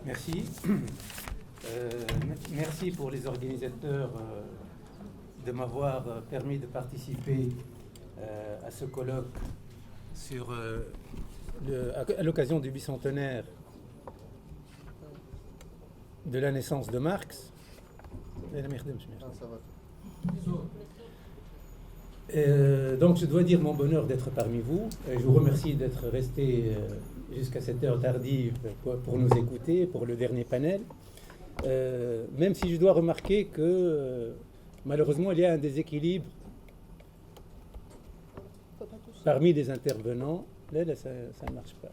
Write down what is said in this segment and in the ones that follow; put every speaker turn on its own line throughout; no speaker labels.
Merci. Merci pour les organisateurs de m'avoir permis de participer à ce colloque sur, à l'occasion du bicentenaire de la naissance de Marx. Donc je dois dire mon bonheur d'être parmi vous. Je vous remercie d'être resté jusqu'à cette heure tardive pour nous écouter, pour le dernier panel. Même si je dois remarquer que malheureusement il y a un déséquilibre parmi les intervenants. Là ça ne marche pas.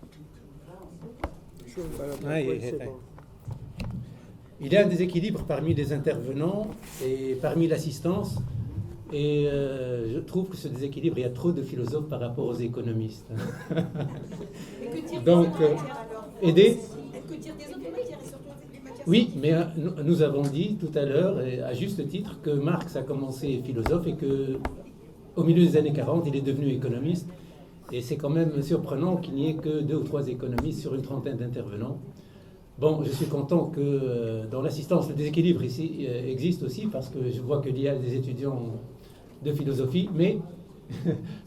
Il y a un déséquilibre parmi les intervenants et parmi l'assistance. Et je trouve que ce déséquilibre, il y a trop de philosophes par rapport aux économistes. Donc, aider. Oui, mais nous avons dit tout à l'heure, et à juste titre, que Marx a commencé philosophe et que, au milieu des années 40, il est devenu économiste. Et c'est quand même surprenant qu'il n'y ait que 2 ou 3 économistes sur une trentaine d'intervenants. Bon, je suis content que dans l'assistance, le déséquilibre ici existe aussi, parce que je vois qu'il y a des étudiants de philosophie, mais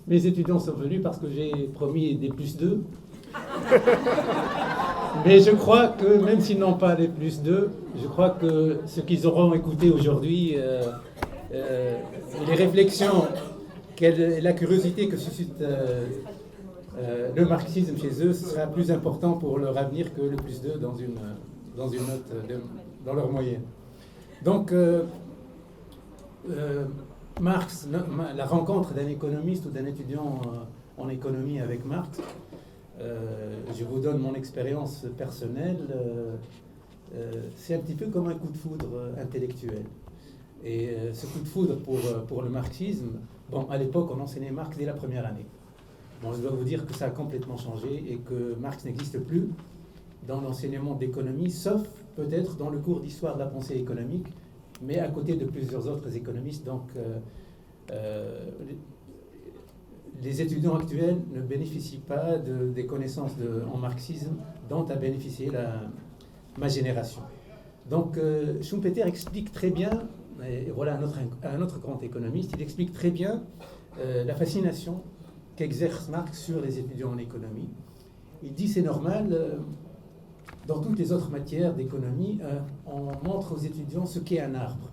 mes étudiants sont venus parce que j'ai promis des +2. Mais je crois que, même s'ils n'ont pas les +2, je crois que ce qu'ils auront écouté aujourd'hui, les réflexions, la curiosité que suscite le marxisme chez eux, ce sera plus important pour leur avenir que le +2 dans une note, dans leur moyenne. Donc, Marx, la rencontre d'un économiste ou d'un étudiant en économie avec Marx, je vous donne mon expérience personnelle, c'est un petit peu comme un coup de foudre intellectuel. Et ce coup de foudre pour le marxisme, bon, à l'époque, on enseignait Marx dès la première année. Bon, je dois vous dire que ça a complètement changé et que Marx n'existe plus dans l'enseignement d'économie, sauf peut-être dans le cours d'histoire de la pensée économique, mais à côté de plusieurs autres économistes. Donc, les étudiants actuels ne bénéficient pas des connaissances en marxisme dont a bénéficié ma génération. Donc, Schumpeter explique très bien, et voilà un autre grand économiste, il explique très bien la fascination qu'exerce Marx sur les étudiants en économie. Il dit c'est normal, dans toutes les autres matières d'économie, on montre aux étudiants ce qu'est un arbre.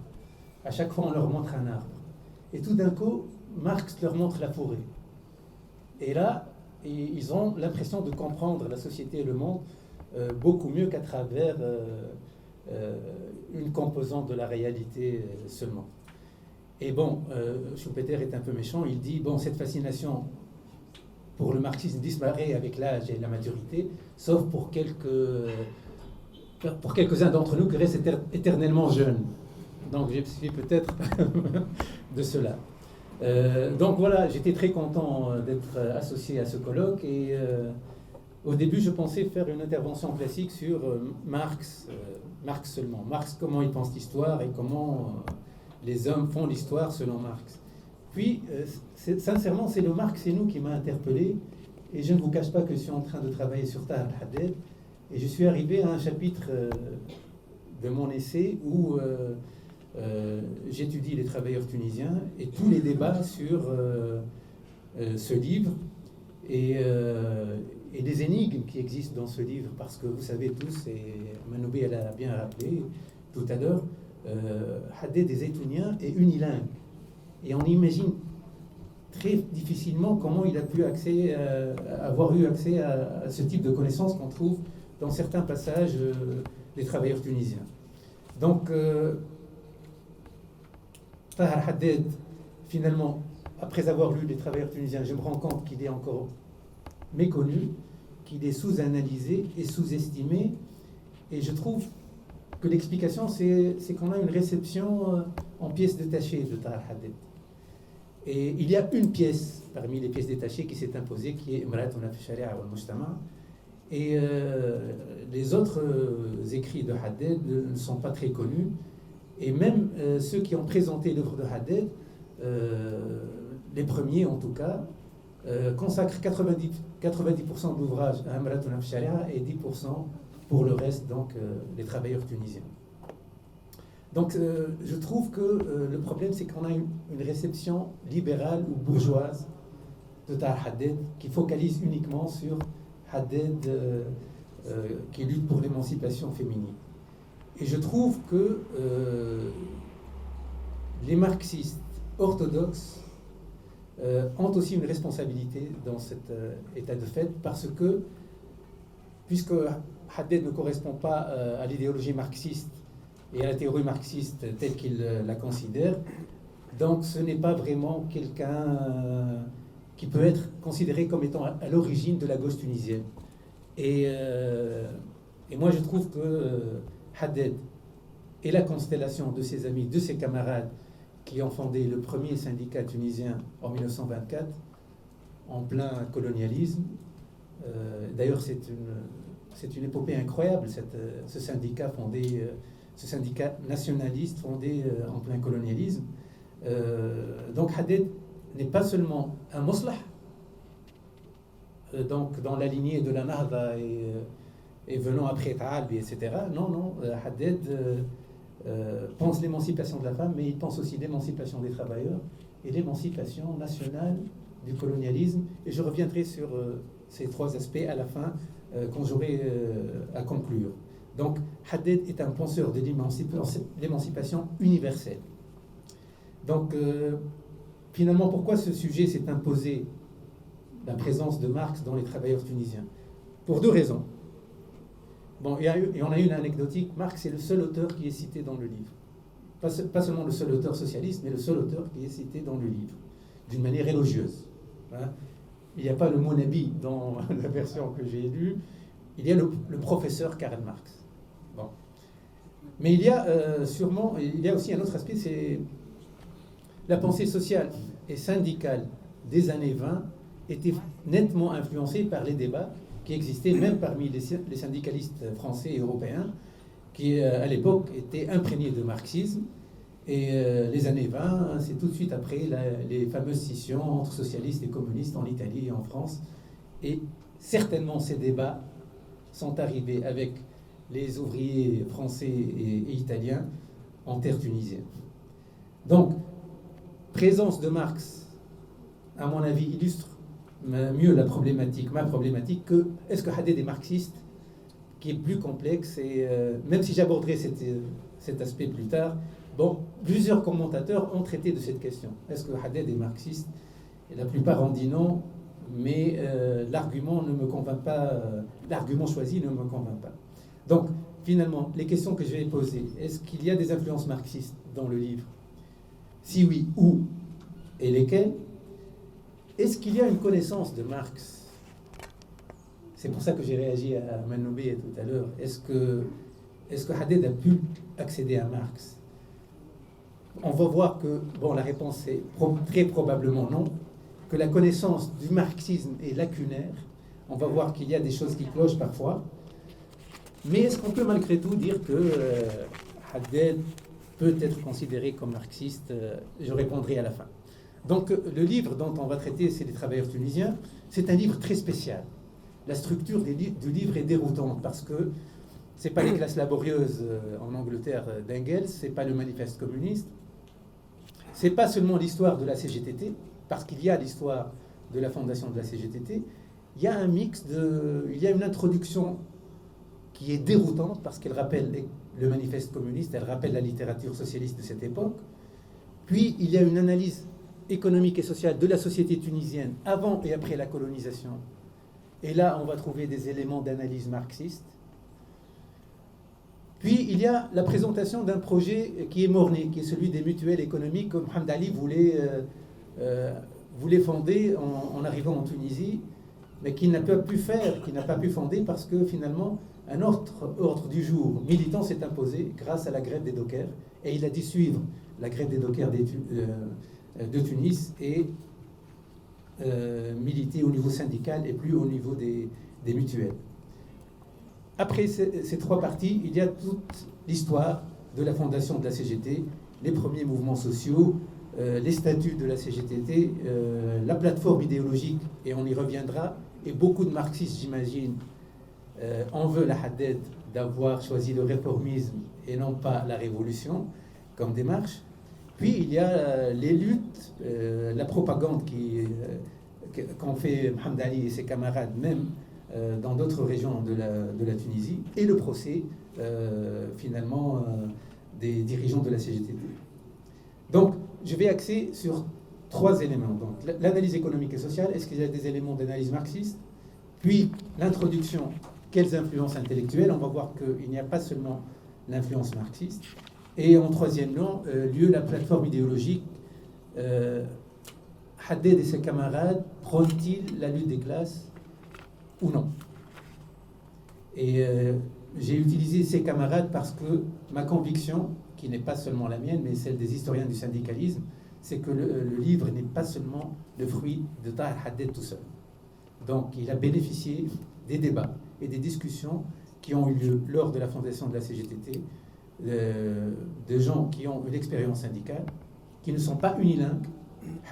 À chaque fois, on leur montre un arbre. Et tout d'un coup, Marx leur montre la forêt. Et là, ils ont l'impression de comprendre la société et le monde beaucoup mieux qu'à travers une composante de la réalité seulement. Et bon, Schumpeter est un peu méchant, il dit, bon, cette fascination pour le marxisme disparaît avec l'âge et la maturité, sauf pour quelques-uns d'entre nous qui restent éternellement jeunes. Donc je suis peut-être de cela. Donc voilà, j'étais très content d'être associé à ce colloque et au début je pensais faire une intervention classique sur Marx seulement. Marx, comment il pense l'histoire et comment les hommes font l'histoire selon Marx. Puis, sincèrement, c'est le Marx et nous qui m'a interpellé. Et je ne vous cache pas que je suis en train de travailler sur Tahar al-Haddad. Et je suis arrivé à un chapitre de mon essai où j'étudie les travailleurs tunisiens et tous les débats sur ce livre et les énigmes qui existent dans ce livre. Parce que vous savez tous, et Manoubé elle a bien rappelé tout à l'heure, Haddad est zaytounien et unilingue. Et on imagine très difficilement comment il a pu avoir eu accès à ce type de connaissances qu'on trouve dans certains passages des travailleurs tunisiens. Donc, Tahar Haddad, finalement, après avoir lu les travailleurs tunisiens, je me rends compte qu'il est encore méconnu, qu'il est sous-analysé et sous-estimé. Et je trouve que l'explication, c'est qu'on a une réception en pièces détachées de Tahar Haddad. Et il y a une pièce parmi les pièces détachées qui s'est imposée, qui est Imratuna fi Sharia wal Mujtama. Et les autres écrits de Haddad ne sont pas très connus. Et même ceux qui ont présenté l'œuvre de Haddad, les premiers en tout cas, consacrent 90% de l'ouvrage à Imratuna fi Sharia et 10% pour le reste, donc, les travailleurs tunisiens. Donc, je trouve que le problème, c'est qu'on a une réception libérale ou bourgeoise de Tahar Haddad qui focalise uniquement sur Haddad qui lutte pour l'émancipation féminine. Et je trouve que les marxistes orthodoxes ont aussi une responsabilité dans cet état de fait, parce que, puisque Haddad ne correspond pas à l'idéologie marxiste et à la théorie marxiste telle qu'il la considère, donc ce n'est pas vraiment quelqu'un qui peut être considéré comme étant à l'origine de la gauche tunisienne. Et moi je trouve que Haddad et la constellation de ses amis, de ses camarades, qui ont fondé le premier syndicat tunisien en 1924, en plein colonialisme. D'ailleurs, c'est une épopée incroyable, ce syndicat ce syndicat nationaliste fondé en plein colonialisme. Donc Haddad n'est pas seulement un moslah, donc dans la lignée de la Nahda et venant après Taalbi, etc. Non, Haddad pense l'émancipation de la femme, mais il pense aussi l'émancipation des travailleurs et l'émancipation nationale du colonialisme. Et je reviendrai sur ces trois aspects à la fin, quand j'aurai à conclure. Donc, Haddad est un penseur de l'émancipation universelle. Donc, finalement, pourquoi ce sujet s'est imposé, la présence de Marx dans les travailleurs tunisiens? Pour deux raisons. Bon, et on a une anecdotique. Marx est le seul auteur qui est cité dans le livre. Pas seulement le seul auteur socialiste, mais le seul auteur qui est cité dans le livre, d'une manière élogieuse. Hein. Il n'y a pas le mot Nabi dans la version que j'ai lue. Il y a le professeur Karl Marx. Bon. Mais il y a aussi un autre aspect, c'est la pensée sociale et syndicale des années 20 était nettement influencée par les débats qui existaient même parmi les syndicalistes français et européens, qui à l'époque étaient imprégnés de marxisme. Et les années 20, c'est tout de suite après les fameuses scissions entre socialistes et communistes en Italie et en France. Et certainement ces débats sont arrivés avec les ouvriers français et italiens en terre tunisienne. Donc, présence de Marx, à mon avis, illustre mieux ma problématique, que est-ce que Haddad est marxiste, qui est plus complexe, et même si j'aborderai cet aspect plus tard, bon, plusieurs commentateurs ont traité de cette question. Est-ce que Haddad est marxiste? Et la plupart ont dit non, mais l'argument ne me convainc pas, l'argument choisi ne me convainc pas. Donc, finalement, les questions que je vais poser, est-ce qu'il y a des influences marxistes dans le livre? Si oui, où et lesquelles? Est-ce qu'il y a une connaissance de Marx? C'est pour ça que j'ai réagi à Manoubé tout à l'heure. Est-ce que Haddad a pu accéder à Marx? On va voir que, bon, la réponse est très probablement non, que la connaissance du marxisme est lacunaire. On va voir qu'il y a des choses qui clochent parfois. Mais est-ce qu'on peut malgré tout dire que Haddad peut être considéré comme marxiste? Je répondrai à la fin. Donc, le livre dont on va traiter, c'est Les travailleurs tunisiens. C'est un livre très spécial. La structure du livre est déroutante parce que ce n'est pas les classes laborieuses en Angleterre d'Engels, ce n'est pas le manifeste communiste, ce n'est pas seulement l'histoire de la CGTT, parce qu'il y a l'histoire de la fondation de la CGTT, il y a un mix il y a une introduction qui est déroutante parce qu'elle rappelle le manifeste communiste, elle rappelle la littérature socialiste de cette époque. Puis, il y a une analyse économique et sociale de la société tunisienne avant et après la colonisation. Et là, on va trouver des éléments d'analyse marxiste. Puis, il y a la présentation d'un projet qui est mort-né, qui est celui des mutuelles économiques que Mohamed Ali voulait fonder en arrivant en Tunisie, mais qu'il n'a pas pu fonder parce que finalement, un autre ordre du jour militant s'est imposé grâce à la grève des dockers, et il a dû suivre la grève des dockers de Tunis et militer au niveau syndical et plus au niveau des mutuelles. Après ces trois parties, il y a toute l'histoire de la fondation de la CGT, les premiers mouvements sociaux, les statuts de la CGTT, la plateforme idéologique, et on y reviendra, et beaucoup de marxistes, j'imagine, en veulent à Haddad d'avoir choisi le réformisme et non pas la révolution comme démarche. Puis il y a les luttes, la propagande qu'ont fait Mohamed Ali et ses camarades, même dans d'autres régions de la Tunisie, et le procès, finalement, des dirigeants de la CGTT. Donc, je vais axer sur 3 éléments. Donc, l'analyse économique et sociale, est-ce qu'il y a des éléments d'analyse marxiste? Puis, l'introduction, quelles influences intellectuelles? On va voir qu'il n'y a pas seulement l'influence marxiste. Et en 3e lieu, la plateforme idéologique. Haddad et ses camarades prônent-ils la lutte des classes ou non? Et j'ai utilisé ces camarades parce que ma conviction, qui n'est pas seulement la mienne, mais celle des historiens du syndicalisme, c'est que le livre n'est pas seulement le fruit de Tahir Haddad tout seul. Donc il a bénéficié des débats et des discussions qui ont eu lieu lors de la fondation de la CGTT, de gens qui ont une expérience syndicale, qui ne sont pas unilingues.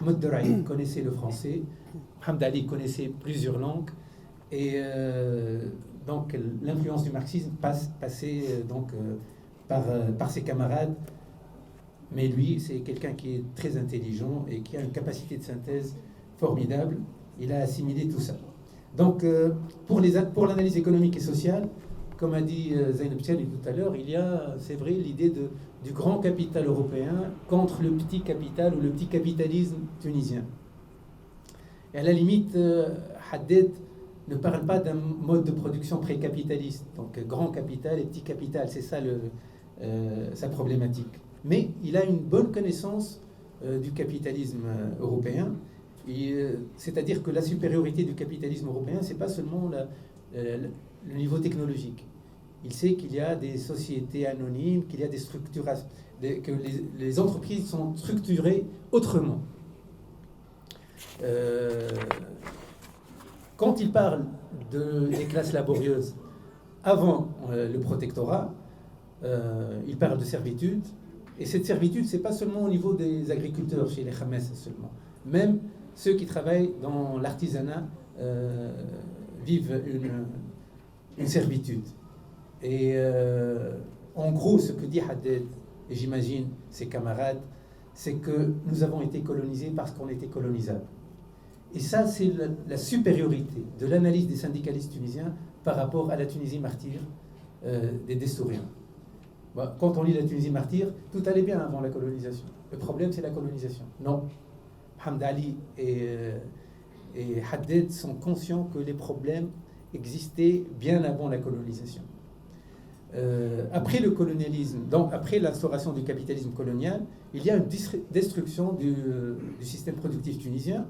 Ahmed Deraï connaissait le français, Mohamed Ali connaissait plusieurs langues, et donc l'influence du marxisme passait par ses camarades. Mais lui, c'est quelqu'un qui est très intelligent et qui a une capacité de synthèse formidable. Il a assimilé tout ça. Donc, pour l'analyse économique et sociale, comme a dit Zainab Tiali tout à l'heure, il y a, c'est vrai, l'idée du grand capital européen contre le petit capital ou le petit capitalisme tunisien. Et à la limite, Haddad ne parle pas d'un mode de production pré-capitaliste, donc grand capital et petit capital, c'est ça sa problématique. Mais il a une bonne connaissance du capitalisme européen, c'est-à-dire que la supériorité du capitalisme européen, c'est pas seulement le niveau technologique. Il sait qu'il y a des sociétés anonymes, qu'il y a des structurations, que les entreprises sont structurées autrement. Quand il parle des classes laborieuses avant le protectorat, il parle de servitude. Et cette servitude, c'est pas seulement au niveau des agriculteurs, chez les Khames seulement. Même ceux qui travaillent dans l'artisanat vivent une servitude. Et en gros, ce que dit Haddad, et j'imagine ses camarades, c'est que nous avons été colonisés parce qu'on était colonisable. Et ça, c'est la supériorité de l'analyse des syndicalistes tunisiens par rapport à la Tunisie martyre des Destouriens. Quand on lit la Tunisie martyre, tout allait bien avant la colonisation. Le problème, c'est la colonisation. Non. Mohamed Ali et Haddad sont conscients que les problèmes existaient bien avant la colonisation. Après le colonialisme, donc après l'instauration du capitalisme colonial, il y a une destruction du système productif tunisien.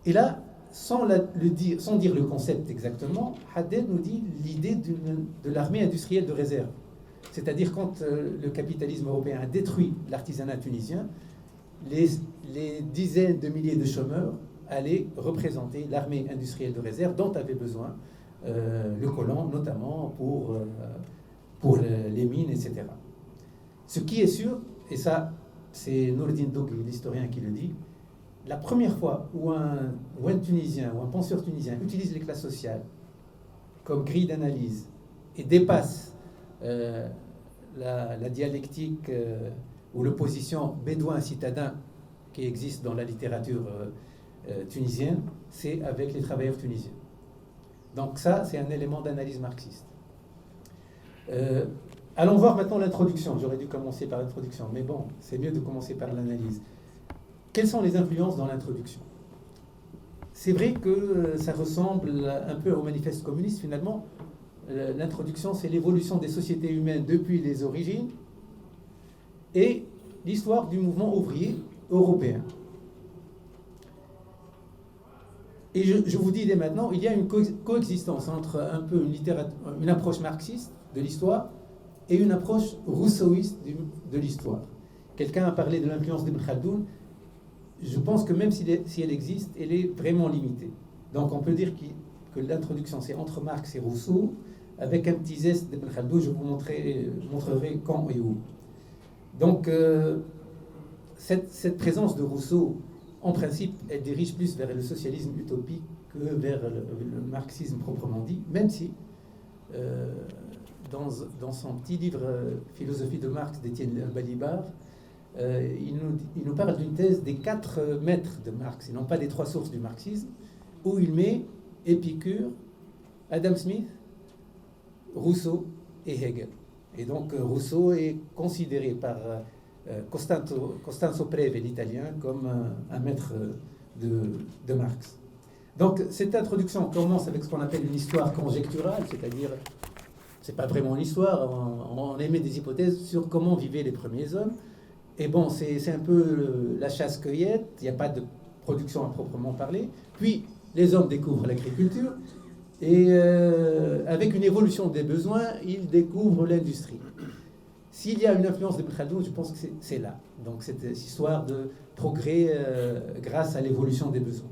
Et là, sans dire le concept exactement, Haddad nous dit l'idée de l'armée industrielle de réserve. C'est-à-dire quand le capitalisme européen a détruit l'artisanat tunisien, les dizaines de milliers de chômeurs allaient représenter l'armée industrielle de réserve dont avait besoin le colon, notamment pour les mines, etc. Ce qui est sûr, et ça c'est Noureddin Dogui, l'historien qui le dit, la première fois où un Tunisien ou un penseur tunisien utilise les classes sociales comme grille d'analyse et dépasse la dialectique ou l'opposition bédouin-citadin qui existe dans la littérature tunisienne, c'est avec les travailleurs tunisiens. Donc ça, c'est un élément d'analyse marxiste. Allons voir maintenant l'introduction. J'aurais dû commencer par l'introduction, mais bon, c'est mieux de commencer par l'analyse. Quelles sont les influences dans l'introduction? C'est vrai que ça ressemble un peu au manifeste communiste, finalement. L'introduction, c'est l'évolution des sociétés humaines depuis les origines et l'histoire du mouvement ouvrier européen. Et je vous dis dès maintenant, il y a une coexistence entre un peu une approche marxiste de l'histoire et une approche rousseauiste de l'histoire. Quelqu'un a parlé de l'influence d'Ibn Khaldoun. Je pense que même si elle existe, elle est vraiment limitée. Donc on peut dire que l'introduction, c'est entre Marx et Rousseau, avec un petit zeste d'Ibn Khaldoun. Je vous montrerai quand et où. Donc cette présence de Rousseau, en principe, elle dirige plus vers le socialisme utopique que vers le marxisme proprement dit, même si dans son petit livre Philosophie de Marx d'Étienne Balibar, il nous parle d'une thèse des 4 maîtres de Marx, et non pas des 3 sources du marxisme, où il met Épicure, Adam Smith, Rousseau et Hegel. Et donc Rousseau est considéré par Costanzo Preve, l'italien, comme un maître de Marx. Donc cette introduction commence avec ce qu'on appelle une histoire conjecturale, c'est-à-dire, c'est pas vraiment une histoire, on émet des hypothèses sur comment vivaient les premiers hommes. Et bon, c'est un peu la chasse-cueillette, il n'y a pas de production à proprement parler. Puis les hommes découvrent l'agriculture, et avec une évolution des besoins, ils découvrent l'industrie. S'il y a une influence de Ibn Khaldoun, je pense que c'est là. Donc cette histoire de progrès grâce à l'évolution des besoins.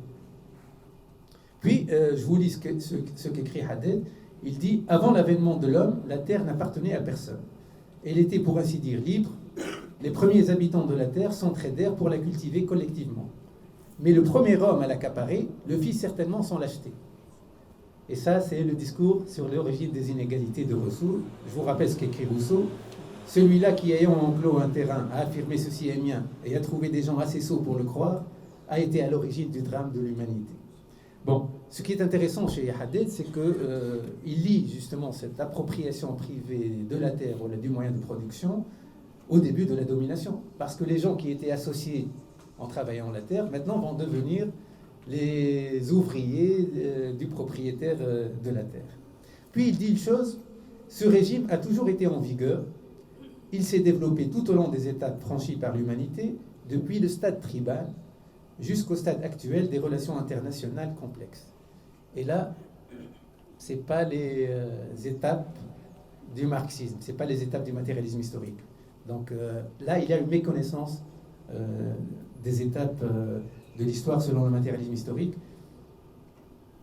Puis, je vous lis ce qu'écrit Haddad. Il dit « Avant l'avènement de l'homme, la terre n'appartenait à personne. Elle était pour ainsi dire libre. Les premiers habitants de la terre s'entraidèrent pour la cultiver collectivement. Mais le premier homme à l'accaparer le fit certainement sans l'acheter. » Et ça, c'est le discours sur l'origine des inégalités de Rousseau. Je vous rappelle ce qu'écrit Rousseau. « Celui-là qui, ayant enclos un terrain, a affirmé ceci est mien et a trouvé des gens assez sots pour le croire, a été à l'origine du drame de l'humanité. » Bon, ce qui est intéressant chez Haddad, c'est qu'il lie justement cette appropriation privée de la terre ou du moyen de production au début de la domination. Parce que les gens qui étaient associés en travaillant la terre, maintenant vont devenir les ouvriers du propriétaire de la terre. Puis il dit une chose, ce régime a toujours été en vigueur, il s'est développé tout au long des étapes franchies par l'humanité, depuis le stade tribal jusqu'au stade actuel des relations internationales complexes. Et là, ce n'est pas les étapes du marxisme, ce n'est pas les étapes du matérialisme historique. Donc là, il y a une méconnaissance des étapes de l'histoire selon le matérialisme historique.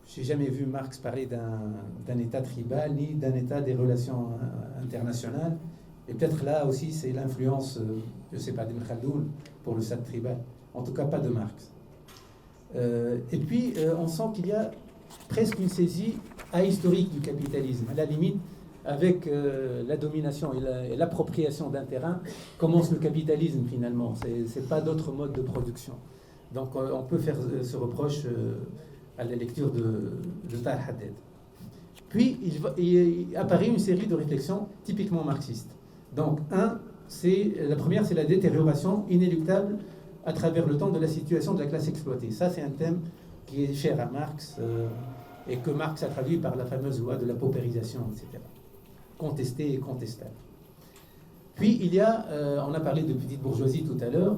Je n'ai jamais vu Marx parler d'un état tribal, ni d'un état des relations internationales. Et peut-être là aussi, c'est l'influence, je ne sais pas, d'Ibn Khaldoun pour le stade tribal. En tout cas, pas de Marx. Et puis, on sent qu'il y a presque une saisie ahistorique du capitalisme. À la limite, avec la domination et l'appropriation d'un terrain, commence le capitalisme finalement. Ce n'est pas d'autre mode de production. Donc, on peut faire ce reproche à la lecture de Tahir Haddad. Puis, il apparaît une série de réflexions typiquement marxistes. Donc, la première, c'est la détérioration inéluctable à travers le temps de la situation de la classe exploitée. Ça, c'est un thème qui est cher à Marx et que Marx a traduit par la fameuse loi de la paupérisation, etc. Contestée et contestable. Puis, il y a, on a parlé de petite bourgeoisie tout à l'heure,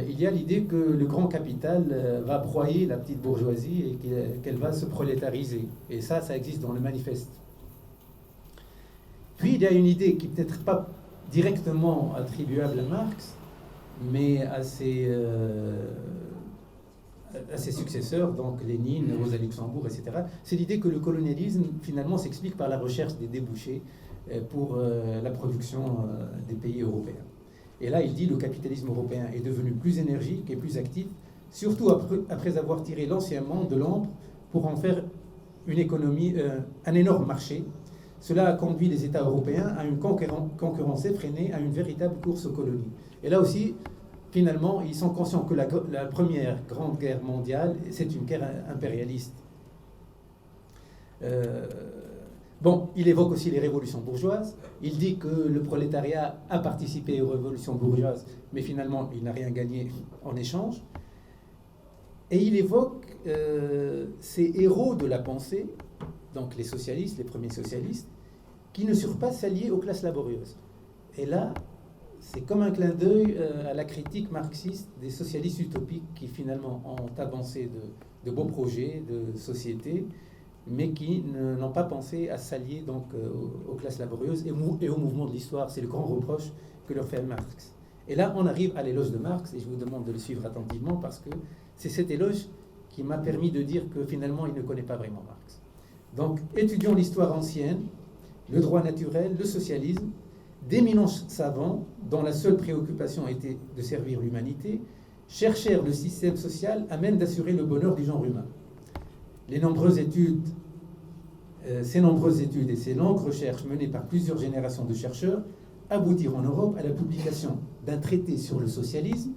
il y a l'idée que le grand capital va broyer la petite bourgeoisie et qu'elle va se prolétariser. Et ça existe dans le manifeste. Puis, il y a une idée qui peut-être pas directement attribuable à Marx, mais à ses successeurs, donc Lénine, Rosa Luxembourg, etc. C'est l'idée que le colonialisme, finalement, s'explique par la recherche des débouchés pour la production des pays européens. Et là, il dit que le capitalisme européen est devenu plus énergique et plus actif, surtout après avoir tiré l'ancien monde de l'ombre pour en faire une économie, un énorme marché. Cela a conduit les États européens à une concurrence effrénée, à une véritable course aux colonies. Et là aussi, finalement, ils sont conscients que la première grande guerre mondiale, c'est une guerre impérialiste. Bon, il évoque aussi les révolutions bourgeoises. Il dit que le prolétariat a participé aux révolutions bourgeoises, mais finalement, il n'a rien gagné en échange. Et il évoque ces héros de la pensée, donc les socialistes, les premiers socialistes, qui ne surent pas s'allier aux classes laborieuses. Et là, c'est comme un clin d'œil à la critique marxiste des socialistes utopiques qui finalement ont avancé de beaux projets de société, mais qui n'ont pas pensé à s'allier donc aux classes laborieuses et au mouvement de l'histoire. C'est le grand reproche que leur fait Marx. Et là, on arrive à l'éloge de Marx, et je vous demande de le suivre attentivement parce que c'est cet éloge qui m'a permis de dire que finalement, il ne connaît pas vraiment Marx. Donc, étudions l'histoire ancienne, le droit naturel, le socialisme, d'éminents savants, dont la seule préoccupation était de servir l'humanité, cherchèrent le système social à même d'assurer le bonheur du genre humain. Les nombreuses études ces nombreuses études et ces longues recherches menées par plusieurs générations de chercheurs aboutirent en Europe à la publication d'un traité sur le socialisme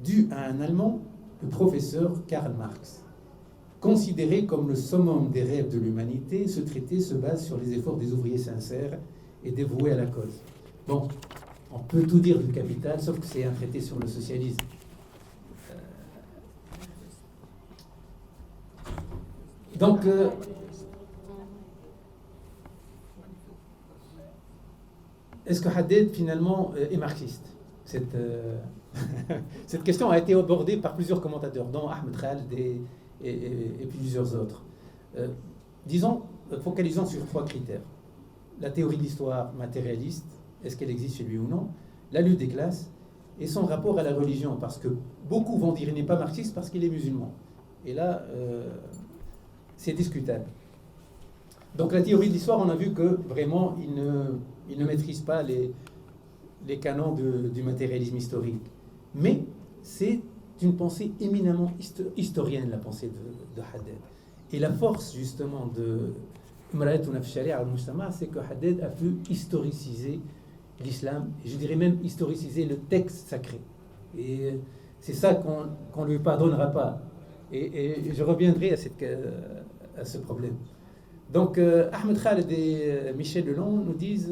dû à un Allemand, le professeur Karl Marx. Considéré comme le summum des rêves de l'humanité, ce traité se base sur les efforts des ouvriers sincères et dévoués à la cause. Bon, on peut tout dire du Capital, sauf que c'est un traité sur le socialisme. Donc, est-ce que Haddad, finalement, est marxiste? Cette question a été abordée par plusieurs commentateurs, dont Ahmed Khaled et plusieurs autres. Focalisons sur 3 critères. La théorie de l'histoire matérialiste, est-ce qu'elle existe chez lui ou non? La lutte des classes et son rapport à la religion, parce que beaucoup vont dire qu'il n'est pas marxiste parce qu'il est musulman. Et là, c'est discutable. Donc la théorie de l'histoire, on a vu que vraiment, il ne maîtrise pas les canons du matérialisme historique. Mais c'est une pensée éminemment historienne, la pensée de Haddad. Et la force, justement, de Imra'atuna fi Sharia al-Mujtama', c'est que Haddad a pu historiciser l'islam, et je dirais même historiciser le texte sacré. Et c'est ça qu'on ne lui pardonnera pas. Et je reviendrai à ce problème. Donc, Ahmed Khaled et Michel Delon nous disent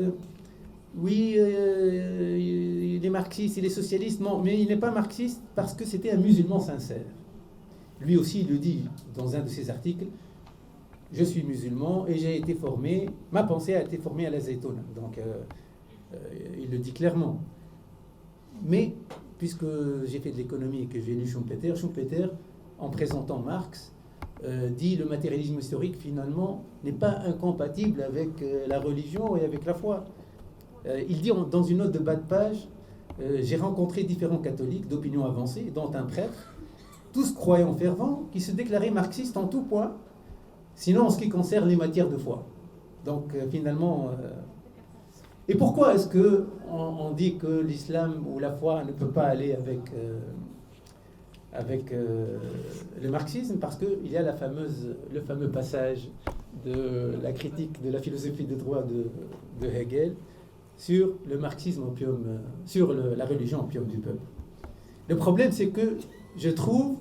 oui, il est marxiste, il est socialiste, non, mais il n'est pas marxiste parce que c'était un musulman sincère. Lui aussi, il le dit dans un de ses articles, je suis musulman et j'ai été formé, ma pensée a été formée à la Zaytouna. Donc, il le dit clairement. Mais, puisque j'ai fait de l'économie et que j'ai lu Schumpeter, en présentant Marx, dit le matérialisme historique, finalement, n'est pas incompatible avec la religion et avec la foi. Il dit dans une note de bas de page, j'ai rencontré différents catholiques d'opinion avancée, dont un prêtre, tous croyants fervents, qui se déclaraient marxistes en tout point, sinon en ce qui concerne les matières de foi. Donc finalement... Et pourquoi est-ce qu'on dit que l'islam ou la foi ne peut pas aller avec le marxisme? Parce qu'il y a le fameux passage de la critique de la philosophie de droit de Hegel sur le marxisme opium, sur la religion opium du peuple. Le problème, c'est que je trouve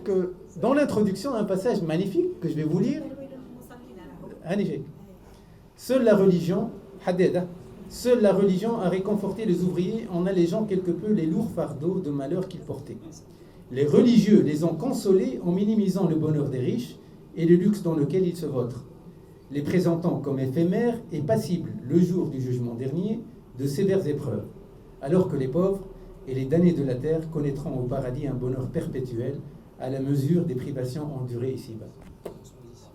que dans l'introduction, un passage magnifique que je vais vous lire. Seule la religion a réconforté les ouvriers en allégeant quelque peu les lourds fardeaux de malheur qu'ils portaient. Les religieux les ont consolés en minimisant le bonheur des riches et le luxe dans lequel ils se vautrent, les présentant comme éphémères et passibles, le jour du jugement dernier, de sévères épreuves, alors que les pauvres et les damnés de la terre connaîtront au paradis un bonheur perpétuel à la mesure des privations endurées ici-bas.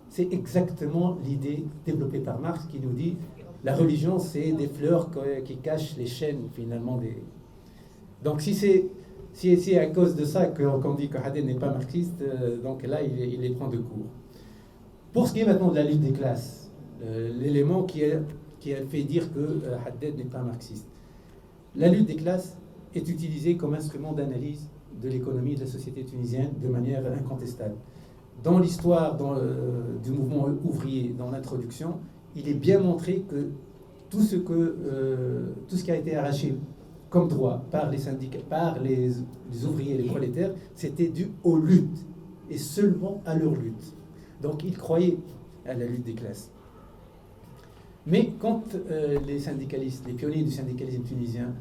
C'est exactement l'idée développée par Marx qui nous dit la religion, c'est des fleurs qui cachent les chaînes, finalement. Donc si c'est à cause de ça qu'on dit que Haddad n'est pas marxiste, donc là, il les prend de court. Pour ce qui est maintenant de la lutte des classes, l'élément qui a fait dire que Haddad n'est pas marxiste. La lutte des classes est utilisée comme instrument d'analyse de l'économie et de la société tunisienne de manière incontestable. Dans l'histoire du mouvement ouvrier, dans l'introduction, il est bien montré que tout ce qui a été arraché comme droit par les syndicats, par les ouvriers et les prolétaires, c'était dû aux luttes, et seulement à leur lutte. Donc ils croyaient à la lutte des classes. Mais quand les syndicalistes, les pionniers du syndicalisme tunisien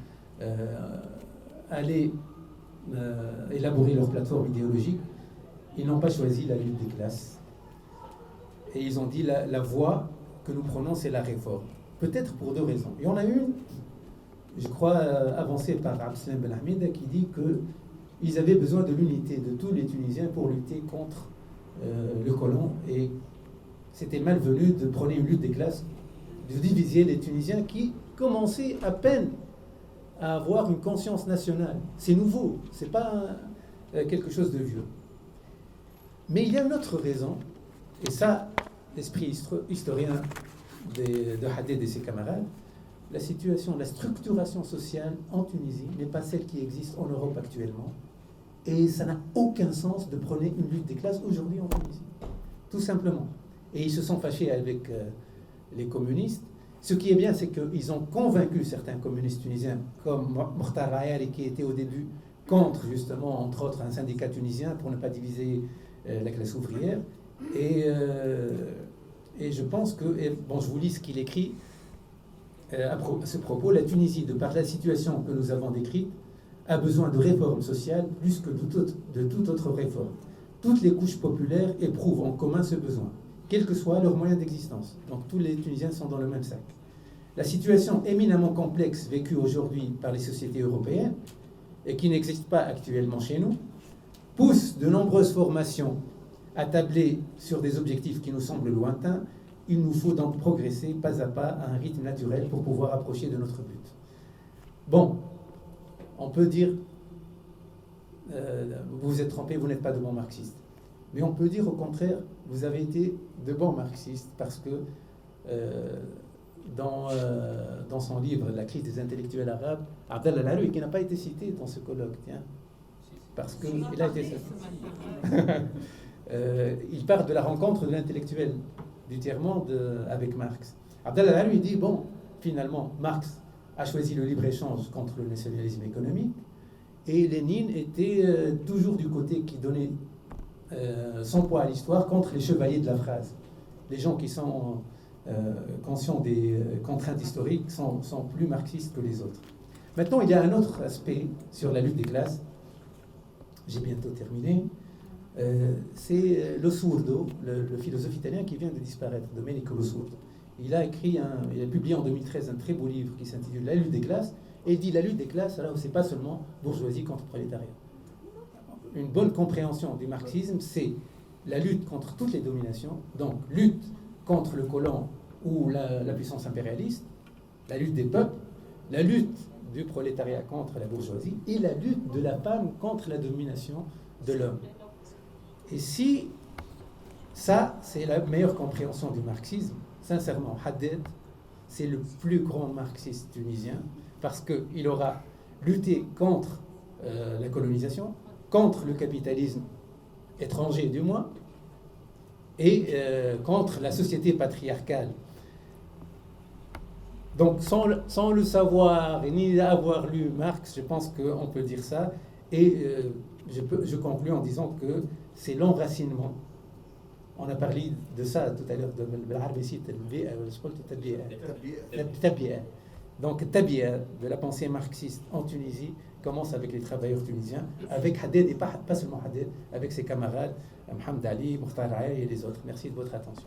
allaient élaborer leur plateforme idéologique, ils n'ont pas choisi la lutte des classes. Et ils ont dit la voie que nous prenons, c'est la réforme. Peut-être pour 2 raisons. Il y en a une, je crois, avancée par Abdeslam Ben Ahmed, qui dit qu'ils avaient besoin de l'unité de tous les Tunisiens pour lutter contre le colon. Et c'était malvenu de prôner une lutte des classes, de diviser les Tunisiens qui commençaient à peine à avoir une conscience nationale. C'est nouveau, c'est pas quelque chose de vieux. Mais il y a une autre raison, et ça, l'esprit historien de Haddad et ses camarades, la situation, la structuration sociale en Tunisie n'est pas celle qui existe en Europe actuellement, et ça n'a aucun sens de prôner une lutte des classes aujourd'hui en Tunisie. tout simplement. Et ils se sont fâchés avec les communistes. Ce qui est bien, c'est qu'ils ont convaincu certains communistes tunisiens, comme Mokhtar Ayari, qui était au début contre, justement, entre autres, un syndicat tunisien pour ne pas diviser la classe ouvrière. Et je pense que, bon, je vous lis ce qu'il écrit à ce propos: la Tunisie, de par la situation que nous avons décrite, a besoin de réformes sociales plus que de toute autre réforme. Toutes les couches populaires éprouvent en commun ce besoin, quels que soient leurs moyens d'existence. Donc tous les Tunisiens sont dans le même sac. La situation éminemment complexe vécue aujourd'hui par les sociétés européennes, et qui n'existe pas actuellement chez nous, pousse de nombreuses formations à tabler sur des objectifs qui nous semblent lointains. Il nous faut donc progresser pas à pas à un rythme naturel pour pouvoir approcher de notre but. Bon, on peut dire, vous vous êtes trompé, vous n'êtes pas de bons marxistes. Mais on peut dire au contraire, vous avez été de bons marxistes, parce que dans son livre « La crise des intellectuels arabes », Abdallah Al-Alaoui, qui n'a pas été cité dans ce colloque, tiens, parce qu'il a été il parle de la rencontre de l'intellectuel du tiers-monde avec Marx. Abdallah Al-Alaoui dit, bon, finalement, Marx a choisi le libre-échange contre le nationalisme économique, et Lénine était toujours du côté qui donnait son poids à l'histoire contre les chevaliers de la phrase. Les gens qui sont conscients des contraintes historiques sont plus marxistes que les autres. Maintenant, il y a un autre aspect sur la lutte des classes. J'ai bientôt terminé. C'est Losurdo, le philosophe italien qui vient de disparaître, Domenico Losurdo. Il a publié en 2013 un très beau livre qui s'intitule La lutte des classes, et il dit la lutte des classes, alors c'est pas seulement bourgeoisie contre prolétariat. Une bonne compréhension du marxisme, c'est la lutte contre toutes les dominations, donc lutte contre le colon ou la puissance impérialiste, la lutte des peuples, la lutte du prolétariat contre la bourgeoisie et la lutte de la femme contre la domination de l'homme. Et si ça, c'est la meilleure compréhension du marxisme, sincèrement, Haddad, c'est le plus grand marxiste tunisien, parce qu'il aura lutté contre la colonisation, contre le capitalisme étranger du moins, et contre la société patriarcale. Donc sans le savoir et ni avoir lu Marx, je pense qu'on peut dire ça, et je conclue en disant que c'est l'enracinement. On a parlé de ça tout à l'heure, donc Tabia de la pensée marxiste en Tunisie commence avec les travailleurs tunisiens, avec Haddad, et pas seulement Haddad, avec ses camarades, Mohamed Ali, Mokhtar Ayari et les autres. Merci de votre attention.